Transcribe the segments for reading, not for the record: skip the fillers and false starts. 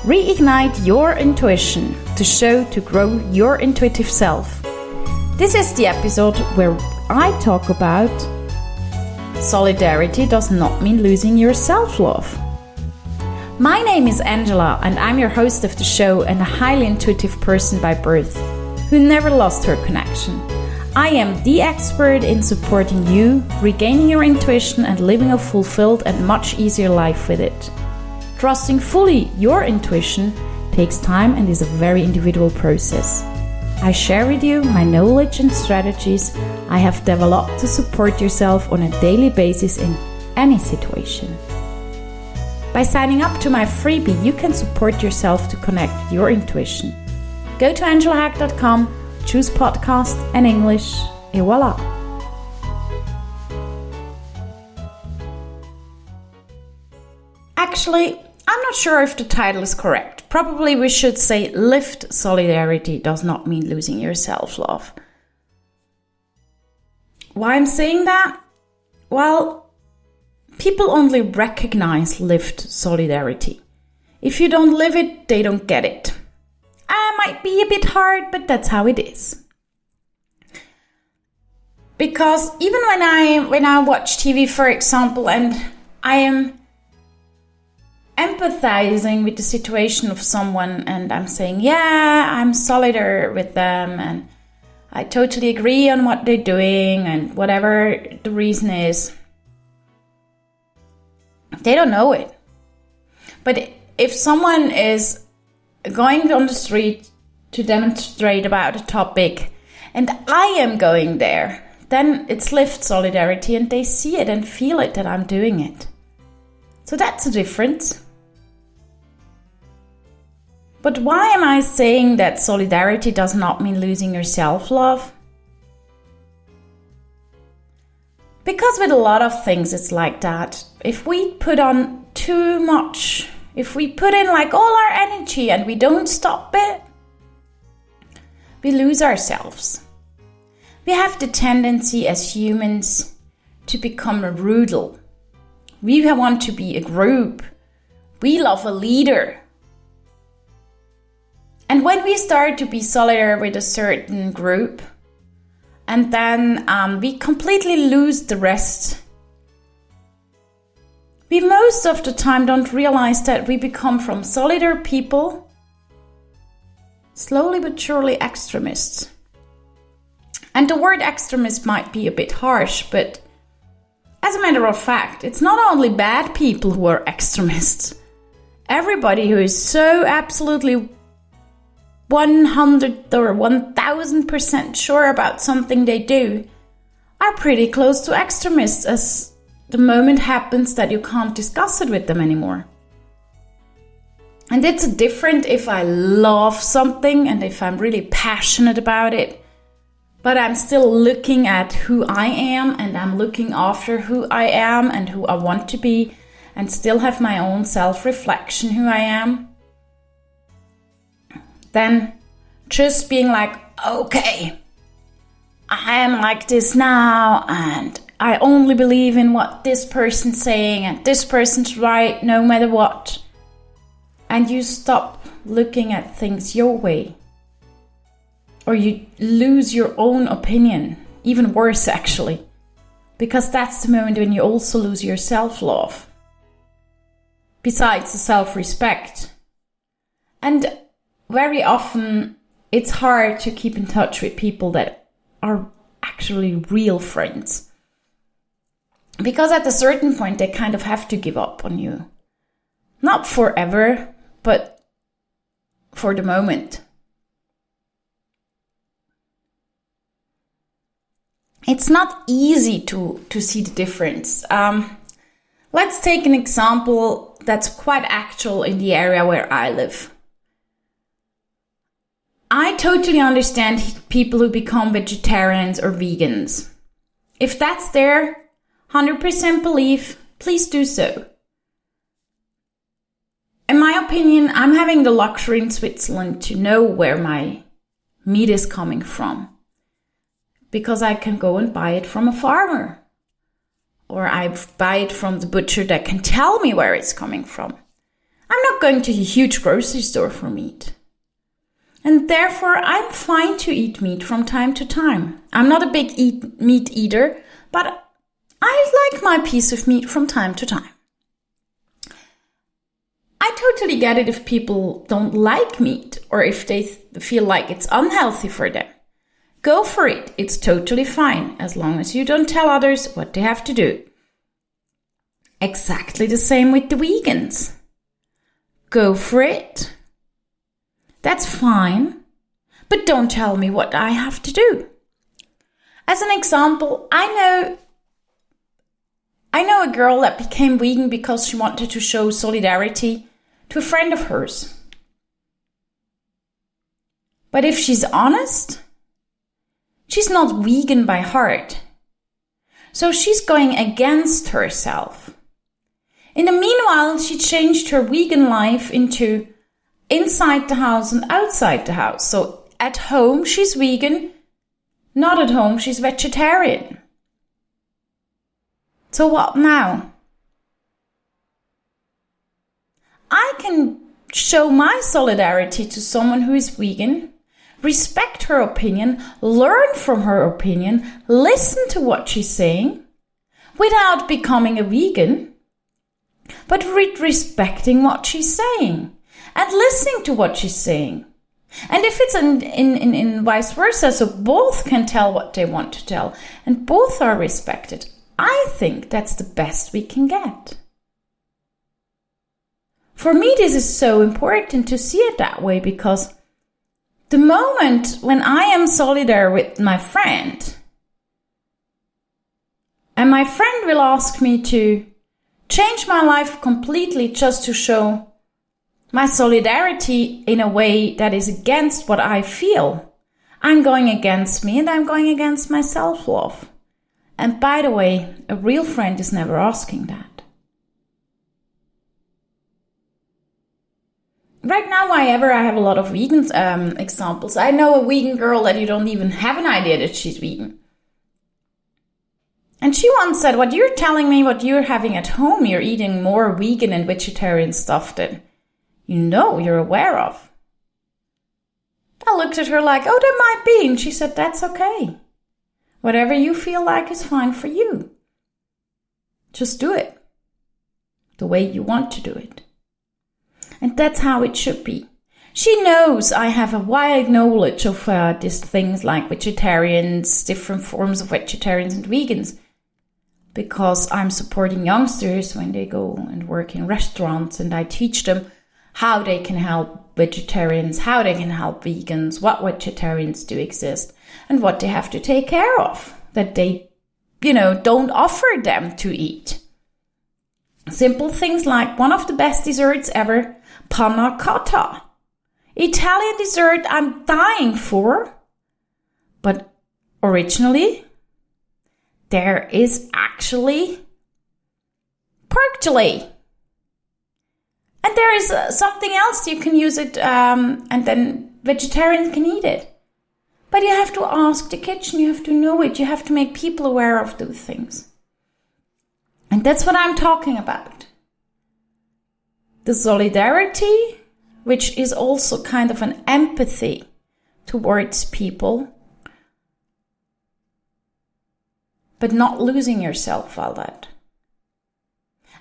Reignite your intuition to grow your intuitive self. This is the episode where I talk about solidarity does not mean losing your self-love. My name is Angela and I'm your host of the show and a highly intuitive person by birth who never lost her connection. I am the expert in supporting you, regaining your intuition and living a fulfilled and much easier life with it. Trusting fully your intuition takes time and is a very individual process. I share with you my knowledge and strategies I have developed to support yourself on a daily basis in any situation. By signing up to my freebie, you can support yourself to connect with your intuition. Go to angelahack.com, choose podcast and English, et voila! Actually, I'm not sure if the title is correct. Probably we should say lived solidarity does not mean losing your self-love. Why I'm saying that? Well, people only recognize lived solidarity. If you don't live it, they don't get it. Might be a bit hard, but that's how it is. Because even when I watch TV, for example, and I am empathizing with the situation of someone and I'm saying, yeah, I'm solidar with them and I totally agree on what they're doing and whatever the reason is, they don't know it. But if someone is going on the street to demonstrate about a topic and I am going there, then it's lived solidarity and they see it and feel it that I'm doing it. So that's a difference. But why am I saying that solidarity does not mean losing your self-love? Because with a lot of things it's like that. If we put on too much, if we put in like all our energy and we don't stop it, we lose ourselves. We have the tendency as humans to become a rudal. We want to be a group. We love a leader. And when we start to be solidar with a certain group, and then we completely lose the rest, we most of the time don't realize that we become from solidar people, slowly but surely extremists. And the word extremist might be a bit harsh, but as a matter of fact, it's not only bad people who are extremists. Everybody who is so absolutely 100 or 1000% sure about something they do are pretty close to extremists as the moment happens that you can't discuss it with them anymore. And it's different if I love something and if I'm really passionate about it, but I'm still looking at who I am and I'm looking after who I am and who I want to be and still have my own self-reflection who I am. Then just being like, okay, I am like this now and I only believe in what this person's saying and this person's right no matter what. And you stop looking at things your way. Or you lose your own opinion. Even worse actually. Because that's the moment when you also lose your self-love. Besides the self-respect. And very often it's hard to keep in touch with people that are actually real friends. Because at a certain point they kind of have to give up on you. Not forever, but for the moment. It's not easy to see the difference. Let's take an example that's quite actual in the area where I live. I totally understand people who become vegetarians or vegans. If that's their 100% belief, please do so. In my opinion, I'm having the luxury in Switzerland to know where my meat is coming from. Because I can go and buy it from a farmer. Or I buy it from the butcher that can tell me where it's coming from. I'm not going to a huge grocery store for meat. And therefore, I'm fine to eat meat from time to time. I'm not a big meat eater, but I like my piece of meat from time to time. I totally get it if people don't like meat or if they feel like it's unhealthy for them. Go for it. It's totally fine as long as you don't tell others what they have to do. Exactly the same with the vegans. Go for it. That's fine, but don't tell me what I have to do. As an example, I know a girl that became vegan because she wanted to show solidarity to a friend of hers. But if she's honest, she's not vegan by heart. So she's going against herself. In the meanwhile, she changed her vegan life into inside the house and outside the house. So at home, she's vegan. Not at home, she's vegetarian. So what now? I can show my solidarity to someone who is vegan, respect her opinion, learn from her opinion, listen to what she's saying, without becoming a vegan, but respecting what she's saying and listening to what she's saying. And if it's in vice versa, so both can tell what they want to tell and both are respected, I think that's the best we can get. For me, this is so important to see it that way, because the moment when I am solidar with my friend, and my friend will ask me to change my life completely just to show my solidarity in a way that is against what I feel, I'm going against me and I'm going against my self-love. And by the way, a real friend is never asking that. Right now, however, I have a lot of vegan examples. I know a vegan girl that you don't even have an idea that she's vegan. And she once said, what you're telling me, what you're having at home, you're eating more vegan and vegetarian stuff than you're aware of. I looked at her like, oh, that might be. And she said, that's okay. Whatever you feel like is fine for you. Just do it the way you want to do it. And that's how it should be. She knows I have a wide knowledge of these things like vegetarians, different forms of vegetarians and vegans, because I'm supporting youngsters when they go and work in restaurants, and I teach them how they can help vegetarians, how they can help vegans, what vegetarians do exist, and what they have to take care of, that they, don't offer them to eat. Simple things like one of the best desserts ever, panna cotta. Italian dessert I'm dying for, but originally there is actually pork jelly. And there is something else you can use it, and then vegetarians can eat it. But you have to ask the kitchen, you have to know it, you have to make people aware of those things. And that's what I'm talking about. The solidarity, which is also kind of an empathy towards people, but not losing yourself while that.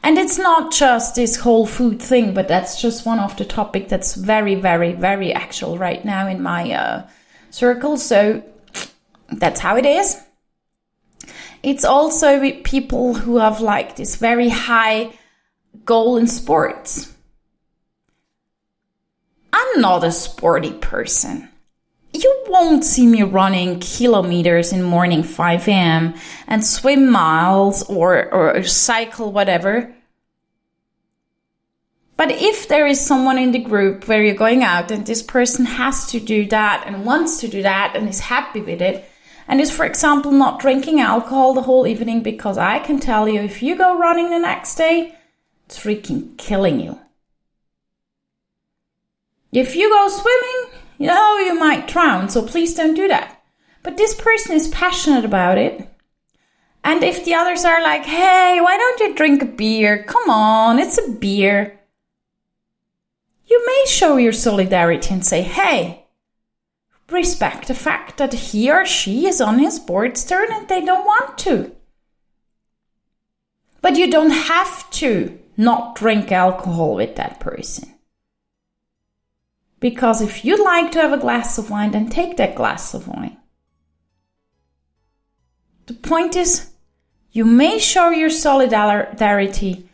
And it's not just this whole food thing, but that's just one of the topics that's very, very, very actual right now in my circle. So that's how it is. It's also with people who have like this very high goal in sports. I'm not a sporty person. You won't see me running kilometers in morning 5 a.m. and swim miles or cycle, whatever. But if there is someone in the group where you're going out and this person has to do that and wants to do that and is happy with it, and is, for example, not drinking alcohol the whole evening, because I can tell you, if you go running the next day, it's freaking killing you. If you go swimming, you might drown, so please don't do that. But this person is passionate about it. And if the others are like, hey, why don't you drink a beer? Come on, it's a beer. You may show your solidarity and say, hey, respect the fact that he or she is on his board's turn and they don't want to. But you don't have to not drink alcohol with that person. Because if you'd like to have a glass of wine, then take that glass of wine. The point is, you may show your solidarity.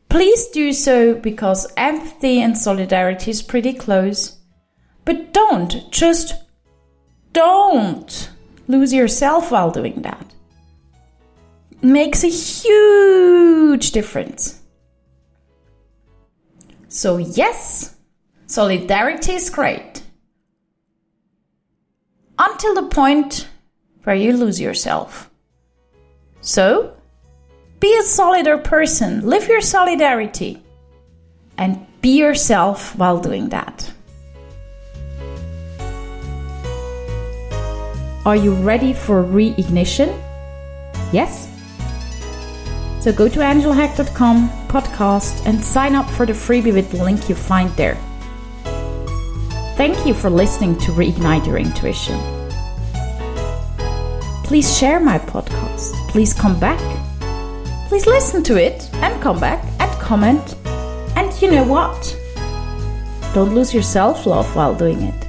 Please do so, because empathy and solidarity is pretty close. But don't lose yourself while doing that. It makes a huge difference. So yes, solidarity is great. Until the point where you lose yourself. So, be a solidar person, live your solidarity, and be yourself while doing that. Are you ready for reignition? Yes? So go to angelhack.com podcast and sign up for the freebie with the link you find there. Thank you for listening to Reignite Your Intuition. Please share my podcast. Please come back. Please listen to it and come back and comment. And you know what? Don't lose your self-love while doing it.